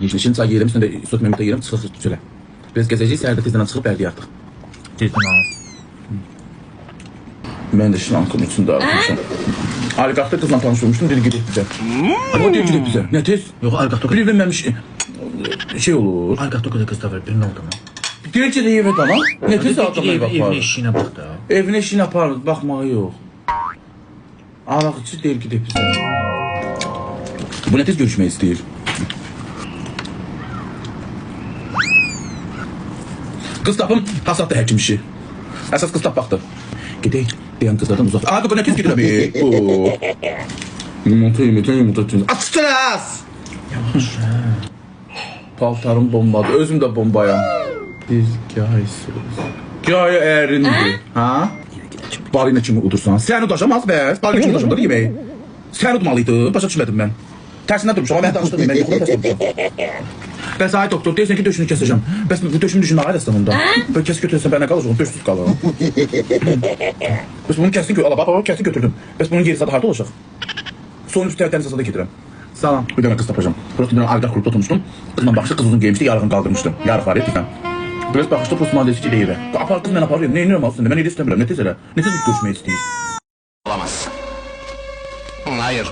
Yeşilin çay yedim, üstünde süt memnuniyete yedim, çıxıq çölə. Biz gezeceğiz, səhərdə tezdən çıxıb bərdiyə artıq. Tezdən al. Mən də şlankın içində arıqmışam. Aliqaxda qızla tanış olmuşdum, dedi gedib bizə. O deyib gedib bizə. Nə tez? Yox, Aliqaxda Bilməmiş şey olur. Aliqaxda qız da var, birini oldu mu? Deyir ki, evə dana. Nə tez adamlar Evin baxar. eşiyinə bax da. Evin eşiyinə aparır, baxmağı yox. Araqçı deyir gedib bizə. Bu nə tez görüşmək istəyir? Qız tapım, hasatda həkim işi. Əsas qız tapmaqdır. Gedək, deyən qızlardan uzaq. Aa, bu nə tez gedirəm? Yumurta. Açdınız! Yavaş, hə. Paltarım bombadır, özüm də bombayam. Bir gaysız. Gaya ərindi. Ha? Balina kimi udursan. Sən udaşamaz bəs. Balina kimi udaşamdır yeməyi. Sən udmalıydı. Başa düşmədim mən. Tərsindən durmuşam, amma mən danışdırmayım. Mən yuxuda tərs durmuşam. Bəs ay doktor, deyirsən ki, döşünü kəsəcəm. Bəs bu döşümü düşün, ağır əslində. Böyle kəs götürürsən, ben nə qalacaq? Döşsüz qalır. Bəs bunu kəsin ki, ala bax, kəsin götürdüm. Bəs bunun geri sadı harda olacaq? Son üstü dəniz asada getirəm. Salam. Bir dənə qız tapacağım. Prosto bir dənə Agdar klubda oturmuşdum. Qızla baxışda qız uzun geymişdi, yarığını qaldırmışdı. Yarıq var, etikən. Biraz baxışda Prosto mandalisi ki, deyir. Apar qız mən aparıyorum, nə inirəm aslında? Mən elə istəmirəm, nə tez elə. Nə tez görüşmək istəyir? Olamaz. Hayır,